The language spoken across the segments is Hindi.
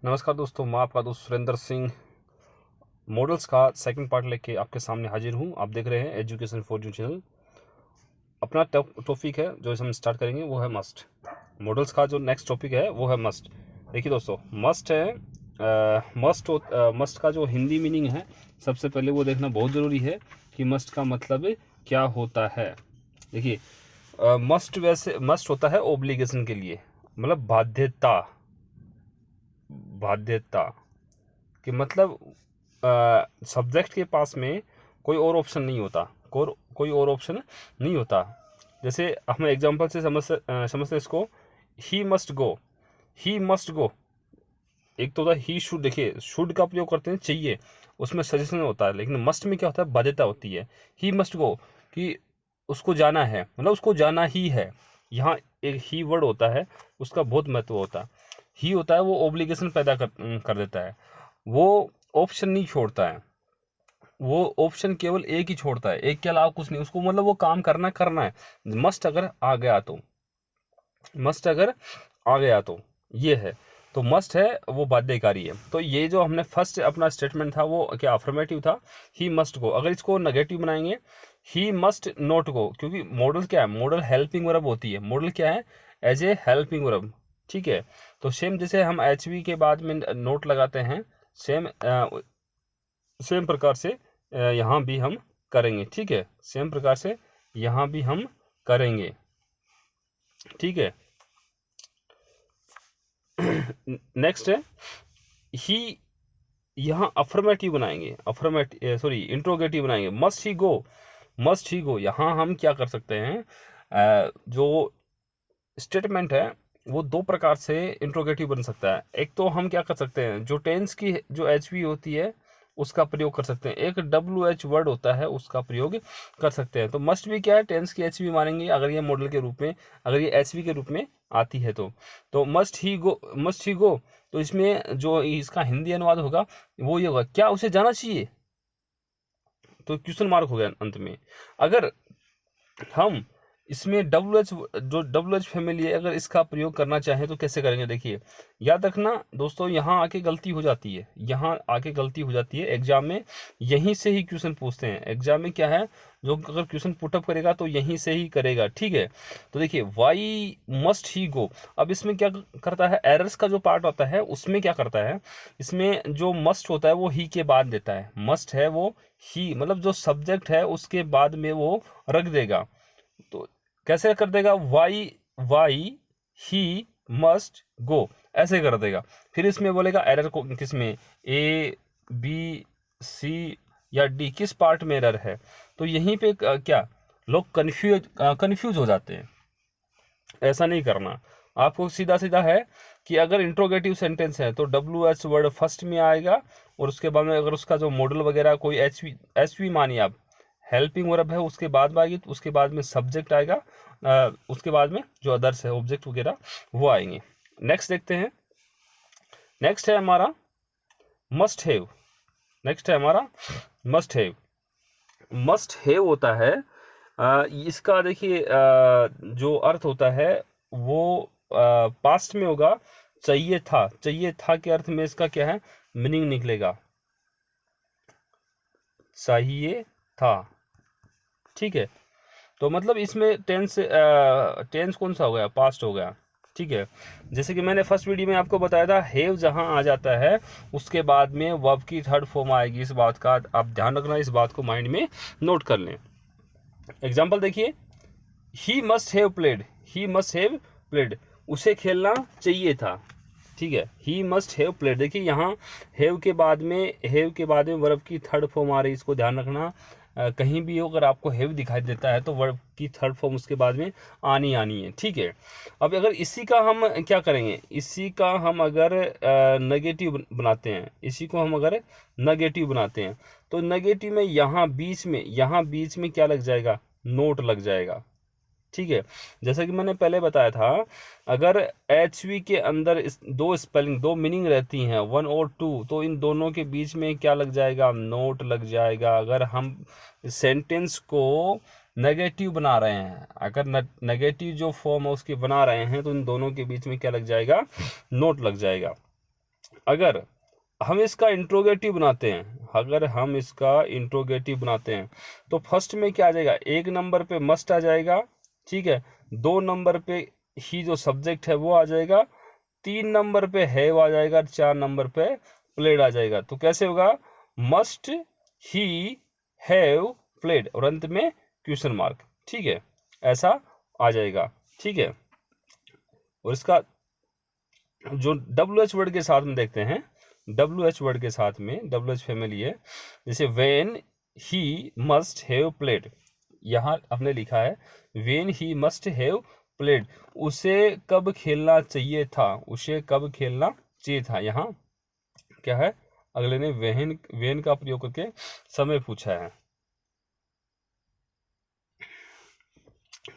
नमस्कार दोस्तों, मैं आपका दोस्त सुरेंद्र सिंह मॉडल्स का सेकंड पार्ट लेके आपके सामने हाजिर हूँ। आप देख रहे हैं एजुकेशन फॉर यू चैनल। अपना टॉपिक है जो हम स्टार्ट करेंगे वो है मस्ट। मॉडल्स का जो नेक्स्ट टॉपिक है वो है मस्ट। देखिए दोस्तों, मस्ट है मस्ट का जो हिंदी मीनिंग है, सबसे पहले वो देखना बहुत ज़रूरी है कि मस्ट का मतलब क्या होता है। देखिए, मस्ट वैसे मस्ट होता है ओब्लिगेशन के लिए, मतलब बाध्यता। बाध्यता कि मतलब सब्जेक्ट के पास में कोई और ऑप्शन नहीं होता, कोई और ऑप्शन नहीं होता। जैसे हम एग्जांपल से समझते इसको। ही मस्ट गो, ही मस्ट गो। एक तो होता है ही शुड। देखिए, शुड का प्रयोग करते हैं चाहिए, उसमें सजेशन होता है, लेकिन मस्ट में क्या होता है, बाध्यता होती है। ही मस्ट गो कि उसको जाना है, मतलब उसको जाना ही है। यहाँ एक ही वर्ड होता है, उसका बहुत महत्व होता है। ही होता है वो ओब्लिगेशन पैदा कर देता है, वो ऑप्शन नहीं छोड़ता है। वो ऑप्शन केवल एक ही छोड़ता है, एक के अलावा कुछ नहीं। उसको मतलब वो काम करना है। मस्ट अगर आ गया तो, मस्ट अगर आ गया तो ये है। तो मस्ट है वो बाध्यकारी है। तो ये जो हमने फर्स्ट अपना स्टेटमेंट था वो क्या अफर्मेटिव था, ही मस्ट गो। अगर इसको नेगेटिव बनाएंगे, ही मस्ट नॉट गो, क्योंकि मॉडल क्या है, मॉडल हेल्पिंग वर्ब होती है। मॉडल क्या है, एज ए हेल्पिंग वर्ब। ठीक है। तो सेम जैसे हम एच वी के बाद में नोट लगाते हैं, सेम सेम प्रकार से यहाँ भी हम करेंगे। ठीक है, सेम प्रकार से यहाँ भी हम करेंगे। ठीक है। नेक्स्ट है ही। यहाँ अफर्मेटिव बनाएंगे, अफर्मेटिव सॉरी इंट्रोगेटिव बनाएंगे। मस्ट ही गो, मस्ट ही गो। यहाँ हम क्या कर सकते हैं, जो स्टेटमेंट है वो दो प्रकार से इंट्रोगेटिव बन सकता है। एक तो हम क्या कर सकते हैं, जो टेंस की जो एच वी होती है उसका प्रयोग कर सकते हैं। एक डब्ल्यू एच वर्ड होता है उसका प्रयोग कर सकते हैं। तो मस्ट भी क्या है, टेंस की एच वी मानेंगे अगर ये मॉडल के रूप में, अगर ये एच वी के रूप में आती है तो मस्ट ही गो, मस्ट ही गो। तो इसमें जो इसका हिंदी अनुवाद होगा वो ये होगा, क्या उसे जाना चाहिए। तो क्वेश्चन मार्क हो गया अंत में। अगर हम इसमें डब्ल्यू एच, जो डब्ल्यू एच फैमिली है, अगर इसका प्रयोग करना चाहें तो कैसे करेंगे। देखिए, याद रखना दोस्तों, यहाँ आके गलती हो जाती है, यहाँ आके गलती हो जाती है एग्जाम में। यहीं से ही क्वेश्चन पूछते हैं एग्जाम में। क्या है, जो अगर क्वेश्चन पुटअप करेगा तो यहीं से ही करेगा। ठीक है। तो देखिए, वाई मस्ट ही गो। अब इसमें क्या करता है, एरर्स का जो पार्ट होता है उसमें क्या करता है, इसमें जो मस्ट होता है वो ही के बाद देता है। मस्ट है वो ही, मतलब जो सब्जेक्ट है उसके बाद में वो रख देगा। तो कैसे कर देगा, why why he must go, ऐसे कर देगा। फिर इसमें बोलेगा एरर को किसमें, ए बी सी या डी, किस पार्ट में एरर है। तो यहीं पे क्या लोग कंफ्यूज हो जाते हैं। ऐसा नहीं करना। आपको सीधा सीधा है कि अगर इंट्रोगेटिव सेंटेंस है तो डब्ल्यू एच वर्ड फर्स्ट में आएगा, और उसके बाद में अगर उसका जो मॉडल वगैरह कोई एच वी मानिए आप, हेल्पिंग वर्ब है उसके बाद में आएगी, तो उसके बाद में सब्जेक्ट आएगा, उसके बाद में जो अदर्स है ऑब्जेक्ट वगैरह वो आएंगे। नेक्स्ट देखते हैं। नेक्स्ट है हमारा मस्ट हैव। नेक्स्ट है हमारा मस्ट हैव। मस्ट हैव होता है, इसका देखिए जो अर्थ होता है वो पास्ट में होगा, चाहिए था। चाहिए था के अर्थ में इसका क्या है, मीनिंग निकलेगा, चाहिए था। ठीक है। तो मतलब इसमें टेंस टेंस कौन सा हो गया, पास्ट हो गया। ठीक है। जैसे कि मैंने फर्स्ट वीडियो में आपको बताया था, हैव जहां आ जाता है उसके बाद में वर्ब की थर्ड फॉर्म आएगी। इस बात का आप ध्यान रखना, इस बात को माइंड में नोट कर लें। एग्जाम्पल देखिए, he must have played, he must have played, उसे खेलना चाहिए था। ठीक है, ही मस्ट हैव प्लेड। देखिए यहाँ हैव के बाद में वर्ब की थर्ड फॉर्म आ रही है, इसको ध्यान रखना। कहीं भी हो अगर आपको हैव दिखाई देता है तो वर्ब की थर्ड फॉर्म उसके बाद में आनी है। ठीक है। अब अगर इसी का हम क्या करेंगे, इसी का हम अगर नेगेटिव बनाते हैं, इसी को हम अगर नेगेटिव बनाते हैं तो नेगेटिव में यहाँ बीच में क्या लग जाएगा, नोट लग जाएगा। ठीक है। जैसा कि मैंने पहले बताया था, अगर एच वी के अंदर इस दो स्पेलिंग, दो मीनिंग रहती हैं 1 और 2, तो इन दोनों के बीच में क्या लग जाएगा, नोट लग जाएगा। अगर हम सेंटेंस को नेगेटिव बना रहे हैं, अगर नेगेटिव जो फॉर्म है उसकी बना रहे हैं, तो इन दोनों के बीच में क्या लग जाएगा, नोट लग जाएगा। अगर हम इसका इंट्रोगेटिव बनाते हैं, अगर हम इसका इंट्रोगेटिव बनाते हैं तो फर्स्ट में क्या आ जाएगा, 1 नंबर पे मस्ट आ जाएगा, ठीक है, 2 नंबर पे ही जो सब्जेक्ट है वो आ जाएगा, 3 नंबर पे हैव आ जाएगा, 4 नंबर पे प्लेड आ जाएगा। तो कैसे होगा, मस्ट ही हैव प्लेड और अंत में क्वेश्चन मार्क, ठीक है, ऐसा आ जाएगा, ठीक है। और इसका जो WH वर्ड के साथ में देखते हैं, WH वर्ड के साथ में WH फैमिली है, जैसे when he must have played, यहाँ हमने लिखा है when he must have played, उसे कब खेलना चाहिए था, उसे कब खेलना चाहिए था। यहाँ क्या है, अगले ने वेन का प्रयोग करके समय पूछा है,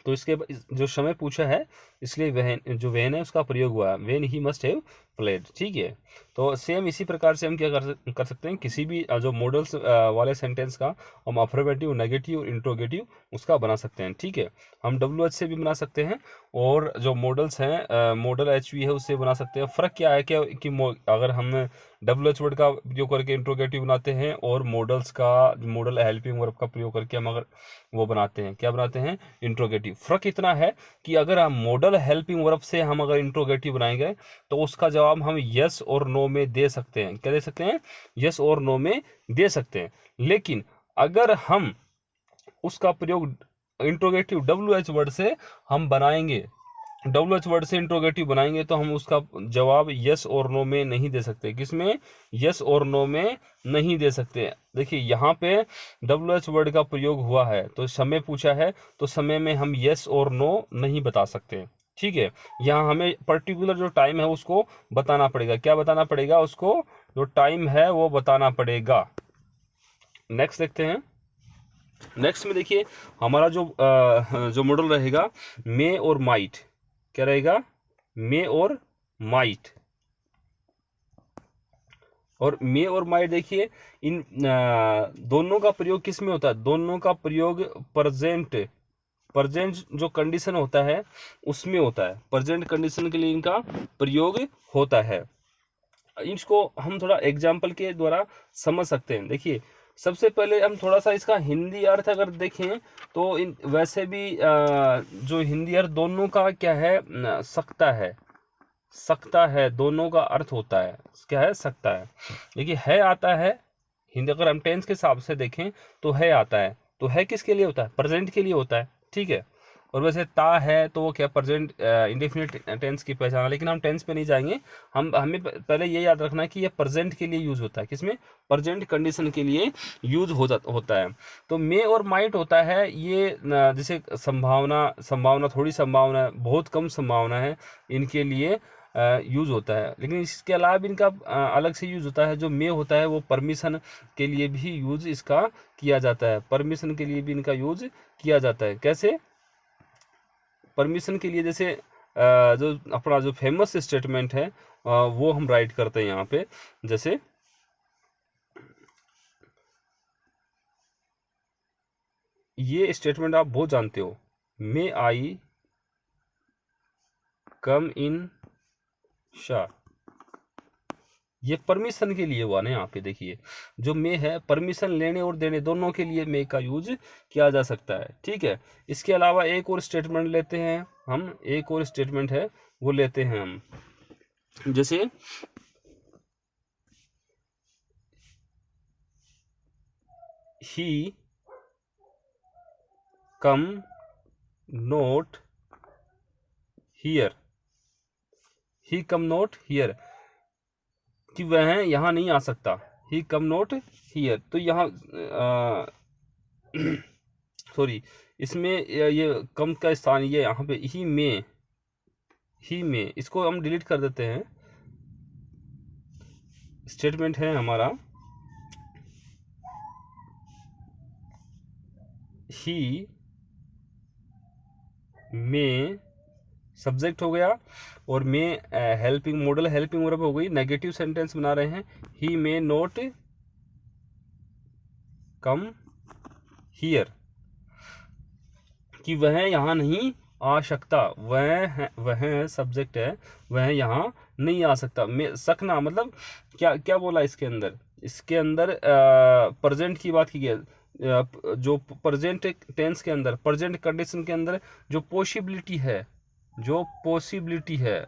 तो इसके जो समय पूछा है इसलिए जो वेन है उसका प्रयोग हुआ है, when he must have played, ठीक है। तो सेम इसी प्रकार से हम क्या कर सकते हैं, किसी भी जो मॉडल्स वाले सेंटेंस का हम अफर्मेटिव, नेगेटिव और इंट्रोगेटिव उसका बना सकते हैं, ठीक है। हम WH से भी बना सकते हैं और जो मॉडल्स हैं मॉडल HV है उससे बना सकते हैं। फ़र्क क्या है क्या कि अगर हम WH वर्ड का प्रयोग करके इंट्रोगेटिव बनाते हैं और मॉडल्स का मॉडल हेल्पिंग वर्ब का प्रयोग करके हम अगर वो बनाते हैं, क्या बनाते हैं, इंट्रोगेटिव। फ़र्क इतना है कि अगर हम मॉडल हेल्पिंग वर्ब से हम अगर इंट्रोगेटिव बनाएंगे तो उसका जवाब हम यस और नो में दे सकते हैं, क्या दे सकते हैं, यस और नो में दे सकते हैं। लेकिन अगर हम उसका प्रयोग इंट्रोगेटिव WH वर्ड से हम बनाएंगे, WH वर्ड से इंट्रोगेटिव बनाएंगे तो हम उसका जवाब यस और नो में नहीं दे सकते। किसमें, यस और नो में नहीं दे सकते। देखिए यहाँ पे WH वर्ड का प्रयोग हुआ है तो समय पूछा है, तो समय में हम यस और नो नहीं बता सकते, ठीक है। यहाँ हमें पर्टिकुलर जो टाइम है उसको बताना पड़ेगा, क्या बताना पड़ेगा, उसको जो टाइम है वो बताना पड़ेगा। नेक्स्ट देखते हैं। नेक्स्ट में देखिए हमारा जो मॉडल रहेगा मे और माइट, क्या रहेगा, मे और माइट। और मे और माइट देखिए इन दोनों का प्रयोग किस में होता है, दोनों का प्रयोग प्रेजेंट जो कंडीशन होता है उसमें होता है, प्रेजेंट कंडीशन के लिए इनका प्रयोग होता है। इसको हम थोड़ा एग्जाम्पल के द्वारा समझ सकते हैं। देखिए सबसे पहले हम थोड़ा सा इसका हिंदी अर्थ अगर देखें तो वैसे भी जो हिंदी अर्थ दोनों का क्या है, सकता है, दोनों का अर्थ होता है, क्या है, सकता है। देखिए है आता है, हिंदी अगर हम टेंस के हिसाब से देखें तो है आता है, तो है किसके लिए होता है, प्रेजेंट के लिए होता है, ठीक है। और वैसे ता है तो वो क्या, प्रेजेंट इंडेफिनिट टेंस की पहचान है, लेकिन हम टेंस पे नहीं जाएंगे। हमें पहले ये याद रखना है कि ये प्रेजेंट के लिए यूज होता है, किसमें, प्रेजेंट कंडीशन के लिए यूज होता है। तो मे और माइट होता है ये जैसे संभावना थोड़ी संभावना है, बहुत कम संभावना है इनके लिए यूज होता है। लेकिन इसके अलावा भी इनका अलग से यूज होता है। जो मे होता है वो परमिशन के लिए भी यूज इसका किया जाता है, परमिशन के लिए भी इनका यूज किया जाता है। कैसे, परमिशन के लिए जैसे जो अपना जो फेमस स्टेटमेंट है वो हम राइट करते हैं यहाँ पे, जैसे ये स्टेटमेंट आप बहुत जानते हो, मे आई कम इन शाह, ये परमिशन के लिए हुआ ना। यहाँ पे देखिए जो मे है परमिशन लेने और देने दोनों के लिए मे का यूज किया जा सकता है, ठीक है। इसके अलावा एक और स्टेटमेंट लेते हैं हम, एक और स्टेटमेंट है वो लेते हैं हम, जैसे ही come not here, he come not here, कि वह यहाँ नहीं आ सकता, ही कम नोट हियर। तो यहाँ सॉरी इसमें ये कम का स्थान ये यहाँ पे ही में इसको हम डिलीट कर देते हैं। स्टेटमेंट है हमारा ही में, सब्जेक्ट हो गया, और में हेल्पिंग मॉडल हेल्पिंग वर्ब हो गई। नेगेटिव सेंटेंस बना रहे हैं, ही में नॉट कम हियर, कि वह यहाँ नहीं आवश्यकता, वह सब्जेक्ट है, वह यहाँ नहीं आ सकता। सकना मतलब क्या क्या बोला इसके अंदर, इसके अंदर प्रेजेंट की बात की गई जो प्रेजेंट टेंस के अंदर, प्रेजेंट कंडीशन के अंदर जो पॉसिबिलिटी है, जो पॉसिबिलिटी है,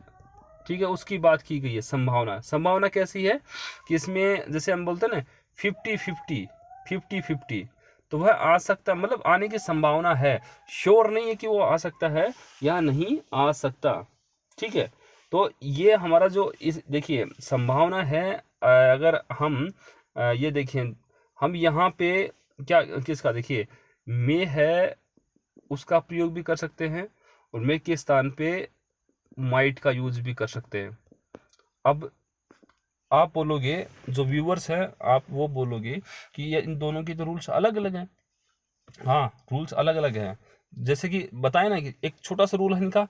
ठीक है, उसकी बात की गई है। संभावना, संभावना कैसी है कि इसमें जैसे हम बोलते हैं ना 50-50, तो वह आ सकता, मतलब आने की संभावना है, श्योर नहीं है कि वो आ सकता है या नहीं आ सकता, ठीक है। तो ये हमारा जो इस देखिए संभावना है, अगर हम ये देखिए, हम यहाँ पे क्या किसका, देखिए मे है उसका प्रयोग भी कर सकते हैं, और मे के स्थान पे माइट का यूज भी कर सकते हैं। अब आप बोलोगे, जो व्यूअर्स हैं आप वो बोलोगे कि ये इन दोनों की तो रूल्स अलग अलग हैं। हाँ, रूल्स अलग अलग हैं। जैसे कि बताए ना कि एक छोटा सा रूल है इनका,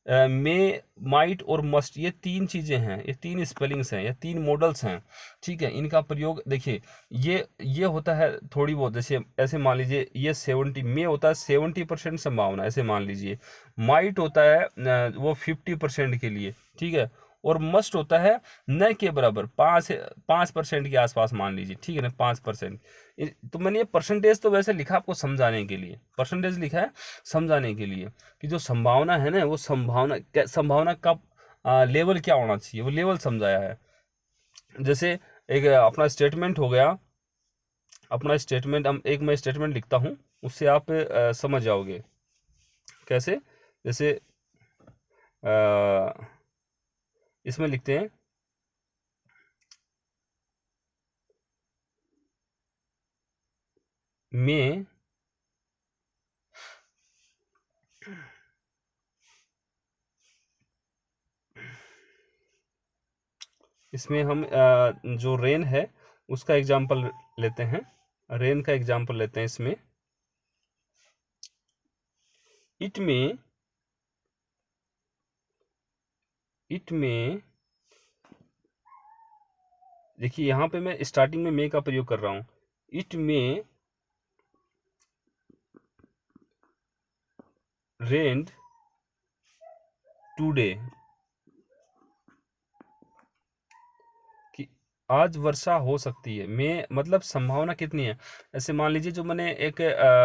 मे, माइट और मस्ट, ये तीन चीज़ें हैं, ये तीन स्पेलिंग्स हैं, ये तीन मॉडल्स हैं, ठीक है। इनका प्रयोग देखिए, ये होता है थोड़ी बहुत, जैसे ऐसे मान लीजिए ये 70 में होता है 70% संभावना, ऐसे मान लीजिए। माइट होता है वो 50% के लिए, ठीक है। और मस्ट होता है न के बराबर 5% के आसपास मान लीजिए, ठीक है ना, 5%। तो मैंने ये परसेंटेज तो वैसे लिखा आपको समझाने के लिए, परसेंटेज लिखा है समझाने के लिए कि जो संभावना है ना, वो संभावना का लेवल क्या होना चाहिए, वो लेवल समझाया है। जैसे एक अपना स्टेटमेंट हो गया, अपना स्टेटमेंट हम एक मैं स्टेटमेंट लिखता हूँ, उससे आप समझ जाओगे कैसे। जैसे इसमें लिखते हैं में इसमें हम जो रेन है उसका एग्जाम्पल लेते हैं, रेन का एग्जाम्पल लेते हैं इसमें। इट में देखिए यहाँ पे मैं स्टार्टिंग में मे का प्रयोग कर रहा हूँ। इट में रेन्ड टुडे, कि आज वर्षा हो सकती है। में मतलब संभावना कितनी है, ऐसे मान लीजिए जो मैंने एक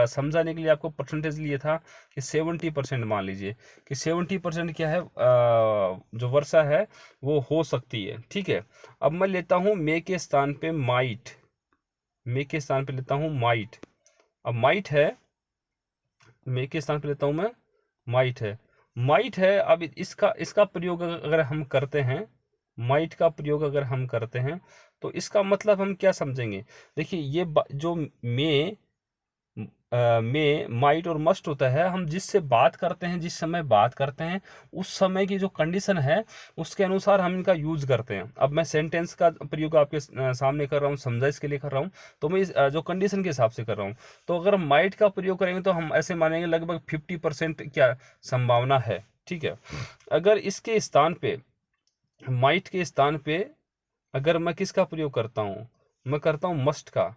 समझाने के लिए आपको परसेंटेज लिया था कि 70%, मान लीजिए कि 70% क्या है, जो वर्षा है वो हो सकती है, ठीक है। अब मैं लेता हूँ मे के स्थान पे माइट, मे के स्थान पे लेता हूँ माइट। अब माइट है, मे के स्थान पे लेता हूँ मैं माइट है, माइट है। अब इसका इसका प्रयोग अगर हम करते हैं, माइट का प्रयोग अगर हम करते हैं, तो इसका मतलब हम क्या समझेंगे। देखिए ये जो में माइट और मस्ट होता है, हम जिससे बात करते हैं, जिस समय बात करते हैं, उस समय की जो कंडीशन है उसके अनुसार हम इनका यूज करते हैं। अब मैं सेंटेंस का प्रयोग आपके सामने कर रहा हूँ, समझा इसके लिए कर रहा हूँ, तो मैं जो कंडीशन के हिसाब से कर रहा हूँ। तो अगर हम माइट का प्रयोग करेंगे तो हम ऐसे मानेंगे लगभग 50% क्या संभावना है, ठीक है। अगर इसके स्थान पे, माइट के स्थान पे अगर मैं किसका प्रयोग करता हूँ, मैं करता हूँ मस्ट का।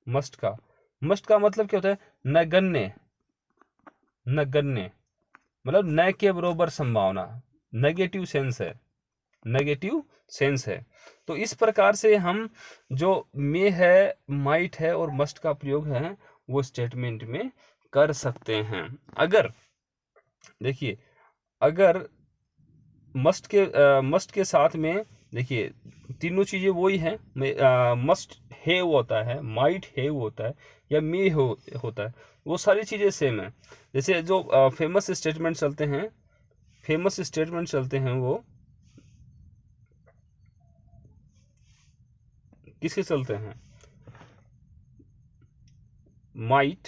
मस्ट का, मस्ट का मतलब क्या होता है, नगण्य, नगण्य मतलब न के बराबर संभावना, नेगेटिव सेंस है, नेगेटिव सेंस है। तो इस प्रकार से हम जो मे है, माइट है और मस्ट का प्रयोग है वो स्टेटमेंट में कर सकते हैं। अगर देखिए, अगर मस्ट के साथ में देखिए तीनों चीज़ें वही हैं, मस्ट हैव होता है, माइट हैव होता है, या मे होता है, वो सारी चीज़ें सेम है। जैसे जो फेमस स्टेटमेंट चलते हैं, फेमस स्टेटमेंट चलते हैं वो किसके चलते हैं, माइट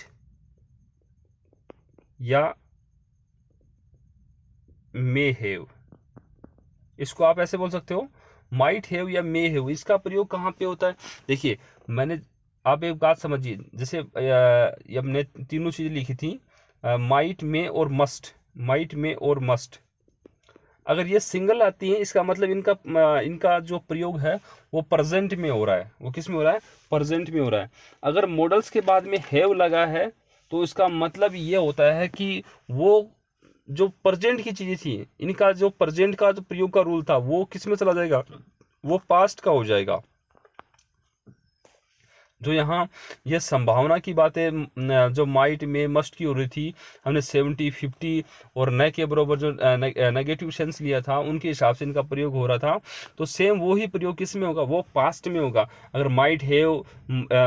या मे हैव। इसको आप ऐसे बोल सकते हो, माइट हैव या मे हैव। इसका प्रयोग कहाँ पे होता है, देखिए मैंने, आप एक बात समझिए, जैसे हमने तीनों चीज़ें लिखी थी, माइट में और मस्ट, माइट में और मस्ट। अगर ये सिंगल आती है, इसका मतलब इनका जो प्रयोग है वो प्रेजेंट में हो रहा है। वो किस में हो रहा है, प्रेजेंट में हो रहा है। अगर मॉडल्स के बाद में हैव लगा है तो इसका मतलब ये होता है कि वो जो प्रेजेंट की चीज़ें थी, इनका जो प्रेजेंट का जो प्रयोग का रूल था वो किस में चला जाएगा, वो पास्ट का हो जाएगा। जो यहाँ ये संभावना की बातें जो माइट में मस्ट की हो रही थी, हमने 70 50 और न के बराबर जो नेगेटिव सेंस लिया था उनके हिसाब से इनका प्रयोग हो रहा था। तो सेम वो ही प्रयोग किस में होगा, वो पास्ट में होगा। अगर माइट हैव,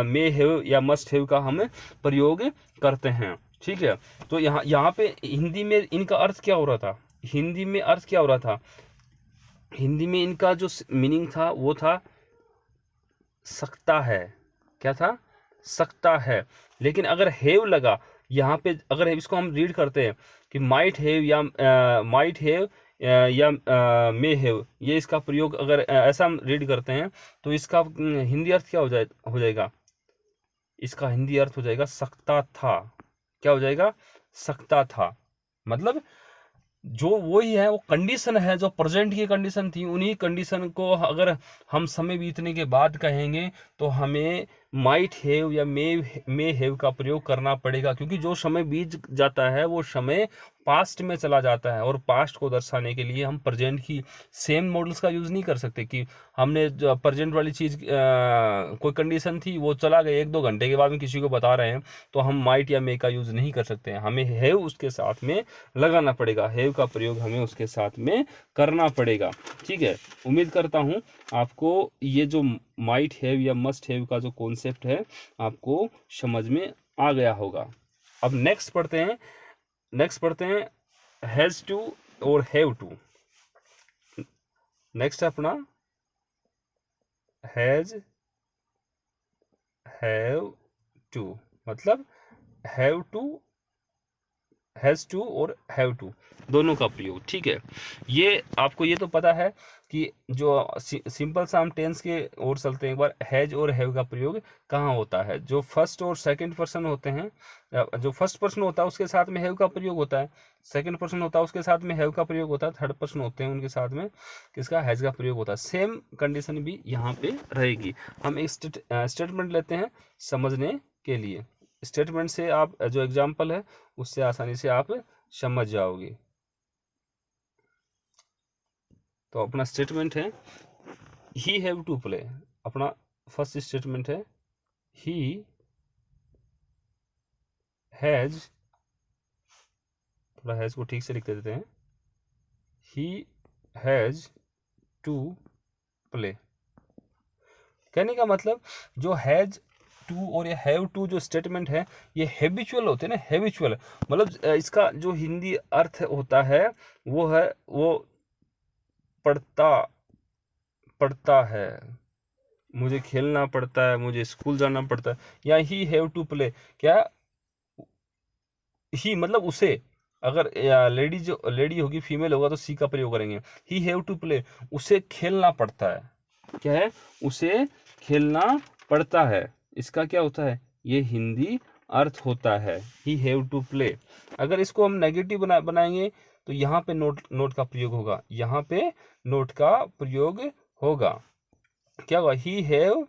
मे हैव या मस्ट हैव का हम प्रयोग करते हैं, ठीक है। तो यहाँ पे हिंदी में इनका अर्थ क्या हो रहा था, हिंदी में अर्थ क्या हो रहा था, हिंदी में इनका जो मीनिंग था वो था सकता है। क्या था, सकता है। लेकिन अगर हैव लगा यहाँ पे, अगर इसको हम रीड करते हैं कि माइट हैव या माइट हैव या मे हैव, ये इसका प्रयोग अगर ऐसा हम रीड करते हैं तो इसका हिंदी अर्थ क्या हो जाएगा, इसका हिंदी अर्थ हो जाएगा सकता था। क्या हो जाएगा, सकता था। मतलब जो वही है, वो कंडीशन है, जो प्रेजेंट की कंडीशन थी, उन्हीं कंडीशन को अगर हम समय बीतने के बाद कहेंगे तो हमें माइट हैव या मे हैव का प्रयोग करना पड़ेगा, क्योंकि जो समय बीत जाता है वो समय पास्ट में चला जाता है। और पास्ट को दर्शाने के लिए हम प्रेजेंट की सेम मॉडल्स का यूज़ नहीं कर सकते कि हमने जो प्रेजेंट वाली चीज़ कोई कंडीशन थी वो चला गया, 1-2 घंटे के बाद में किसी को बता रहे हैं, तो हम माइट या मे का यूज़ नहीं कर सकते हैं। हमें हैव उसके साथ में लगाना पड़ेगा, हैव का प्रयोग हमें उसके साथ में करना पड़ेगा, ठीक है। उम्मीद करता हूँ आपको ये जो माइट हैव या मस्ट हैव का जो कॉन्सेप्ट है आपको समझ में आ गया होगा। अब नेक्स्ट पढ़ते हैं हैज़ टू और हैव टू। नेक्स्ट है अपना हैज़, हैव टू, मतलब हैव टू, हैज़ टू और हैव टू दोनों का प्रयोग, ठीक है। ये आपको ये तो पता है कि जो सिंपल सा हम टेंस के ओर चलते हैं एक बार, हैज और हैव का प्रयोग कहाँ होता है। जो फर्स्ट और सेकंड पर्सन होते हैं, जो फर्स्ट पर्सन होता है उसके साथ में हैव का प्रयोग होता है, सेकंड पर्सन होता है उसके साथ में हैव का प्रयोग होता है, थर्ड पर्सन होते हैं उनके साथ में किसका, हैज का प्रयोग होता है। सेम कंडीशन भी यहाँ पे रहेगी। हम एक स्टेटमेंट लेते हैं समझने के लिए। स्टेटमेंट से आप जो एग्जाम्पल है उससे आसानी से आप समझ जाओगे। तो अपना स्टेटमेंट है ही हैव टू प्ले। अपना फर्स्ट स्टेटमेंट है ही हैज, थोड़ा हैज को ठीक से लिख देते हैं, ही हैज टू प्ले। कहने का मतलब जो हैज टू और ये हैव टू जो स्टेटमेंट है ये हैबिचुअल होते हैं ना, हैबिचुअल मतलब इसका जो हिंदी अर्थ होता है वो है, वो पढ़ता है, मुझे खेलना पड़ता है, मुझे स्कूल जाना पड़ता है। या ही हैव टू प्ले, क्या ही मतलब उसे, अगर लेडी होगी, फीमेल होगा तो सी का प्रयोग करेंगे। ही हैव टू प्ले, उसे खेलना पड़ता है। क्या है, उसे खेलना पड़ता है। इसका क्या होता है, ये हिंदी अर्थ होता है ही हैव टू प्ले। अगर इसको हम नेगेटिव बनाएंगे तो यहाँ पे नोट का प्रयोग होगा, यहाँ पे नोट का प्रयोग होगा। क्या होगा, he have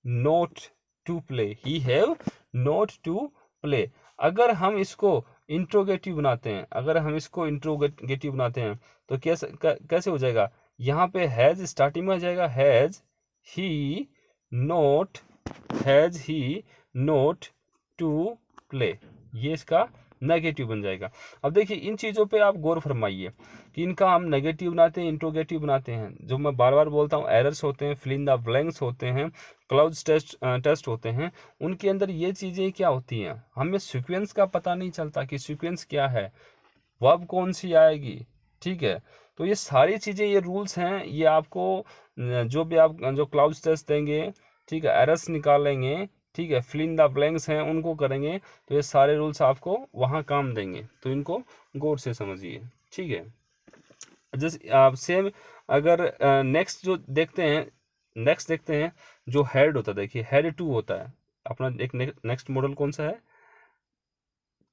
not to play, he have not to play. अगर हम इसको इंट्रोगेटिव बनाते हैं, तो कैसे हो जाएगा, यहाँ पे हैज स्टार्टिंग में आ जाएगा, he note has he note to play, ये इसका नेगेटिव बन जाएगा। अब देखिए इन चीज़ों पे आप गौर फरमाइए कि इनका हम नेगेटिव बनाते हैं, इंट्रोगेटिव बनाते हैं। जो मैं बार बार बोलता हूँ, एरर्स होते हैं, फिल इन द ब्लैंक्स होते हैं, क्लाउड्स टेस्ट होते हैं। उनके अंदर ये चीज़ें क्या होती हैं, हमें सीक्वेंस का पता नहीं चलता कि सीक्वेंस क्या है, वर्ब कौन सी आएगी, ठीक है। तो ये सारी चीज़ें, ये रूल्स हैं, ये आपको जो भी आप जो क्लाउड्स टेस्ट देंगे, ठीक है, एरर्स निकालेंगे, ठीक है, फिल इन द ब्लैंक्स हैं उनको करेंगे, तो ये सारे रूल्स आपको वहाँ काम देंगे। तो इनको गौर से समझिए, ठीक है। जैसे आप सेम अगर नेक्स्ट देखते हैं जो हेड होता है, देखिए हेड टू होता है अपना। एक नेक्स्ट मॉडल कौन सा है,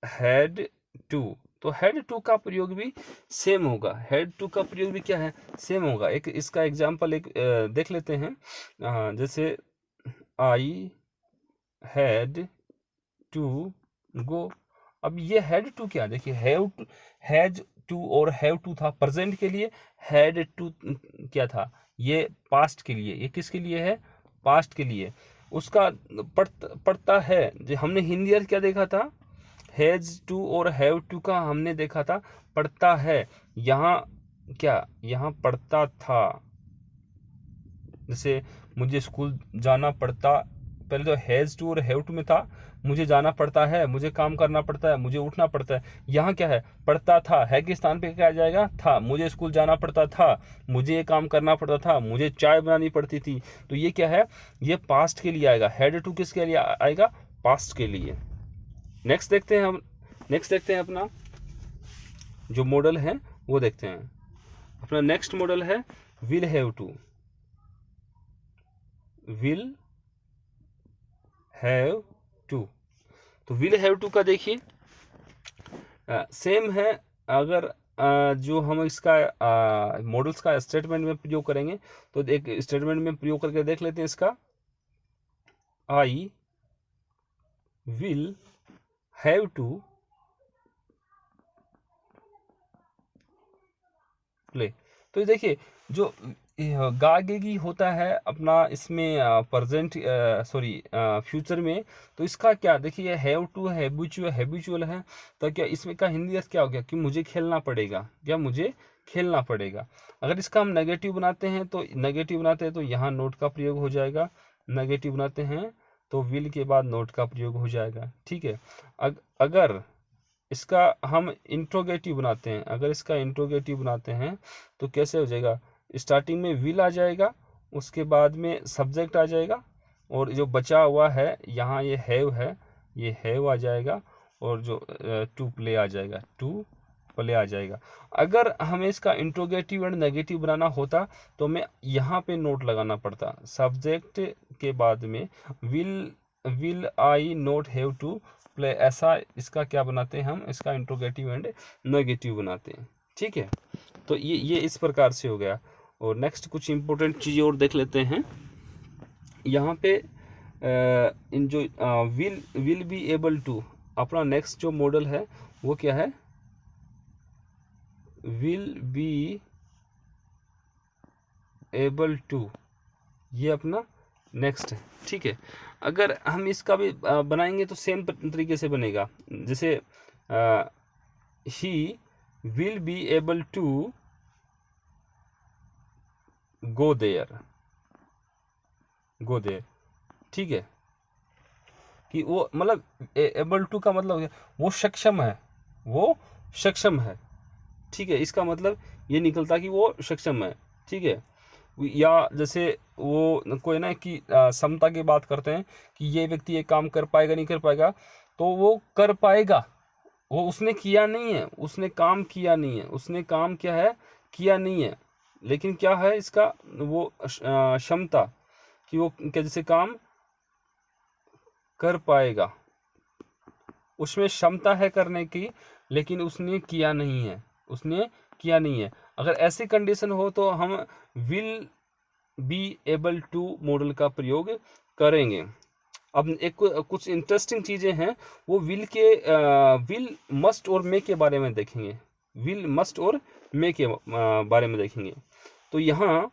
हेड टू। तो हेड टू का प्रयोग भी सेम होगा, हेड टू का प्रयोग भी क्या है, सेम होगा। एक इसका एग्जांपल देख लेते हैं। जैसे आई हैड टू गो, अब ये हैड टू क्या, देखिए हैज टू और हैव टू था प्रेजेंट के लिए, हैड टू क्या था, ये पास्ट के लिए, ये किसके लिए है, पास्ट के लिए। उसका पढ़ता है, जो हमने हिंदी अर्थ क्या देखा था, हैज टू और हैव टू का हमने देखा था पढ़ता है। यहाँ क्या, यहाँ पढ़ता था, जैसे मुझे स्कूल जाना पड़ता, पहले तो हैज़ टू और हैव टू में था, मुझे जाना पड़ता है, मुझे काम करना पड़ता है, मुझे उठना पड़ता है। यहाँ क्या है, पढ़ता था, है के स्थान पे क्या आ जाएगा, था। मुझे स्कूल जाना पड़ता था, मुझे ये काम करना पड़ता था, मुझे चाय बनानी पड़ती थी। तो ये क्या है, ये पास्ट के लिए आएगा। हैड टू किसके लिए आएगा, पास्ट के लिए। नेक्स्ट देखते हैं हम, नेक्स्ट देखते हैं अपना जो मॉडल है वो देखते हैं। अपना नेक्स्ट मॉडल है will have to. Will have to, तो विल हैव टू का देखिए सेम है। अगर जो हम इसका मॉडल्स का स्टेटमेंट में प्रयोग करेंगे, तो एक स्टेटमेंट में प्रयोग करके देख लेते हैं इसका। I will have to play. तो ये देखिए जो गागेगी होता है अपना इसमें प्रेजेंट सॉरी फ्यूचर में, तो इसका क्या देखिए हैव टू हैबिचुअल है। तो क्या इसमें का हिंदी अर्थ क्या हो गया कि मुझे खेलना पड़ेगा, क्या मुझे खेलना पड़ेगा। अगर इसका हम नेगेटिव बनाते हैं, तो नेगेटिव बनाते हैं तो यहाँ नोट का प्रयोग हो जाएगा। नेगेटिव बनाते हैं तो विल के बाद नोट का प्रयोग हो जाएगा, ठीक है। अगर इसका हम इंट्रोगेटिव बनाते हैं, अगर इसका इंट्रोगेटिव बनाते हैं तो कैसे हो जाएगा, स्टार्टिंग में विल आ जाएगा, उसके बाद में सब्जेक्ट आ जाएगा, और जो बचा हुआ है यहाँ ये हैव है, ये हैव आ जाएगा, और जो टू प्ले आ जाएगा, टू प्ले आ जाएगा। अगर हमें इसका इंट्रोगेटिव एंड नेगेटिव बनाना होता तो हमें यहाँ पे नोट लगाना पड़ता, सब्जेक्ट के बाद में will I not have to play, ऐसा इसका क्या बनाते हैं हम, इसका इंट्रोगेटिव एंड नेगेटिव बनाते हैं, ठीक है। तो ये इस प्रकार से हो गया। और नेक्स्ट कुछ इंपॉर्टेंट चीज़ें और देख लेते हैं यहाँ पे। इन जो विल बी एबल टू, अपना नेक्स्ट जो मॉडल है वो क्या है, विल बी एबल टू, ये अपना नेक्स्ट है, ठीक है। अगर हम इसका भी बनाएंगे तो सेम तरीके से बनेगा, जैसे ही will be able to go there, ठीक है। कि वो मतलब एबल टू का मतलब वो सक्षम है, वो सक्षम है, ठीक है। इसका मतलब ये निकलता कि वो सक्षम है, ठीक है। या जैसे वो कोई ना कि क्षमता की बात करते हैं कि ये व्यक्ति ये काम कर पाएगा नहीं कर पाएगा, तो वो कर पाएगा, वो उसने किया नहीं है, उसने काम किया नहीं है, उसने काम क्या है, किया नहीं है, लेकिन क्या है इसका वो क्षमता कि वो क्या जैसे काम कर पाएगा, उसमें क्षमता है करने की, लेकिन उसने किया नहीं है, उसने किया नहीं है। अगर ऐसी कंडीशन हो तो हम will be able to model का प्रयोग करेंगे। अब एक कुछ इंटरेस्टिंग चीज़ें हैं, वो विल मस्ट और मे के बारे में देखेंगे, विल मस्ट और मे के बारे में देखेंगे। तो यहाँ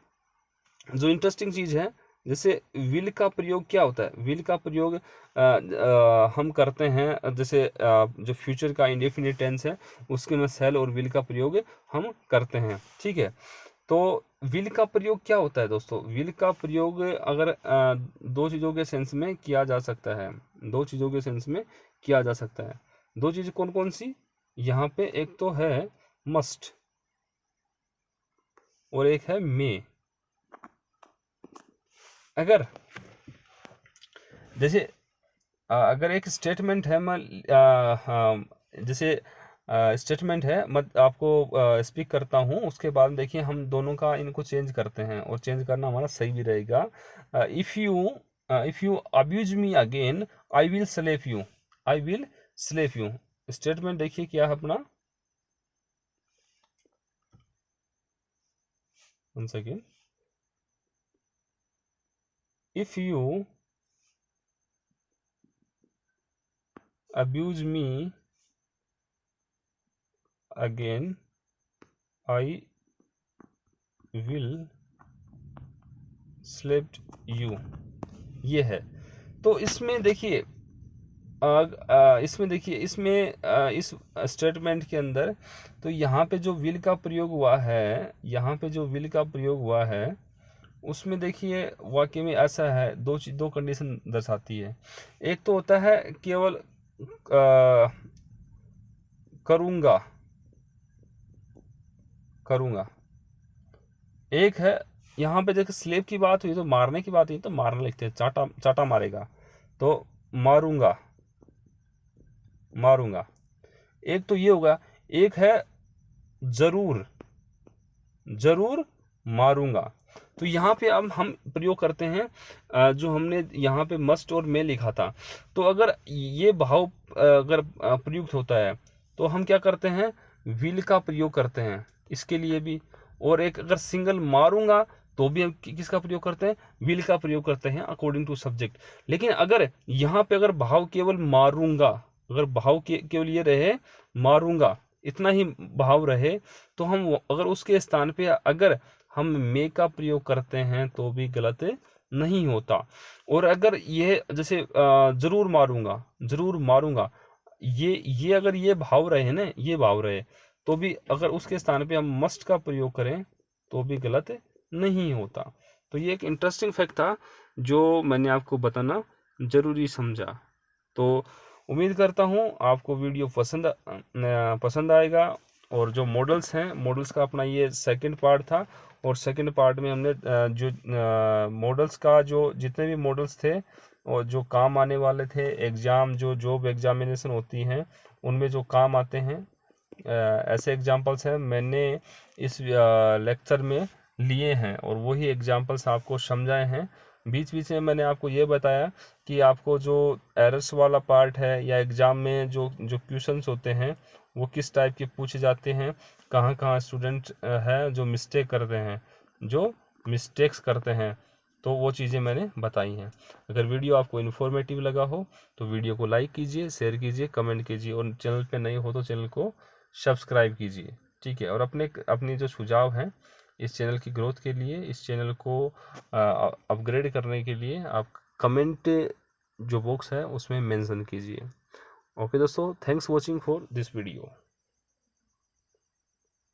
जो इंटरेस्टिंग चीज़ है, जैसे विल का प्रयोग क्या होता है, विल का प्रयोग हम करते हैं, जैसे जो फ्यूचर का इंडेफिनिट टेंस है उसके में सेल और विल का प्रयोग हम करते हैं, ठीक है। तो विल का प्रयोग क्या होता है दोस्तों, विल का प्रयोग अगर दो चीज़ों के सेंस में किया जा सकता है, दो चीज़ों के सेंस में किया जा सकता है। दो चीज़ कौन कौन सी, यहाँ पे एक तो है मस्ट और एक है मे। अगर जैसे अगर एक स्टेटमेंट है, मैं जैसे स्टेटमेंट है, मैं आपको स्पीक करता हूँ, उसके बाद देखिए हम दोनों का इनको चेंज करते हैं, और चेंज करना हमारा सही भी रहेगा। If you abuse me again I will slap you, I will slap you. Statement देखिए क्या है अपना, one second. If you abuse me again I will slapped you, ये है। तो इसमें देखिए इस स्टेटमेंट के अंदर तो यहाँ पे जो विल का प्रयोग हुआ है, यहाँ पे जो विल का प्रयोग हुआ है उसमें देखिए वाक्य में ऐसा है, दो कंडीशन दर्शाती है। एक तो होता है केवल करूँगा, एक है यहाँ पे देखिए स्लेव की बात हुई तो मारने की बात हुई तो मारने लिखते हैं, चाटा मारेगा तो मारूंगा, एक तो ये होगा। एक है जरूर मारूंगा। तो यहाँ पे अब हम प्रयोग करते हैं जो हमने यहाँ पे मस्ट और मे लिखा था। तो अगर ये भाव अगर प्रयुक्त होता है तो हम क्या करते हैं, विल का प्रयोग करते हैं इसके लिए भी। और एक अगर सिंगल मारूंगा तो भी हम किसका प्रयोग करते हैं, विल का प्रयोग करते हैं अकॉर्डिंग टू सब्जेक्ट। लेकिन अगर यहाँ पे अगर भाव केवल मारूंगा, अगर भाव केवल ये रहे मारूंगा, इतना ही भाव रहे, तो हम अगर उसके स्थान पे अगर हम मे का प्रयोग करते हैं तो भी गलत नहीं होता। और अगर ये जैसे जरूर मारूंगा, ये अगर ये भाव रहे ना, ये भाव रहे, तो भी अगर उसके स्थान पे हम मस्ट का प्रयोग करें तो भी गलत नहीं होता। तो ये एक इंटरेस्टिंग फैक्ट था जो मैंने आपको बताना जरूरी समझा। तो उम्मीद करता हूँ आपको वीडियो पसंद आएगा। और जो मॉडल्स हैं, मॉडल्स का अपना ये सेकंड पार्ट था। और सेकंड पार्ट में हमने जो मॉडल्स का जो जितने भी मॉडल्स थे और जो काम आने वाले थे, एग्ज़ाम जो जॉब एग्जामिनेशन होती हैं उनमें जो काम आते हैं, ऐसे एग्जाम्पल्स हैं मैंने इस लेक्चर में लिए हैं और वही एग्जाम्पल्स आपको समझाए हैं। बीच बीच में मैंने आपको ये बताया कि आपको जो एरर्स वाला पार्ट है या एग्ज़ाम में जो क्वेश्चंस होते हैं वो किस टाइप के पूछे जाते हैं, कहाँ कहाँ स्टूडेंट है जो मिस्टेक्स करते हैं, तो वो चीज़ें मैंने बताई हैं। अगर वीडियो आपको इन्फॉर्मेटिव लगा हो तो वीडियो को लाइक कीजिए, शेयर कीजिए, कमेंट कीजिए और चैनल पे नए हो तो चैनल को सब्सक्राइब कीजिए। ठीक है। और अपनी जो सुझाव हैं इस चैनल की ग्रोथ के लिए, इस चैनल को अपग्रेड करने के लिए आप कमेंट जो बॉक्स है उसमें मेंशन कीजिए। ओके दोस्तों, thanks watching for this video.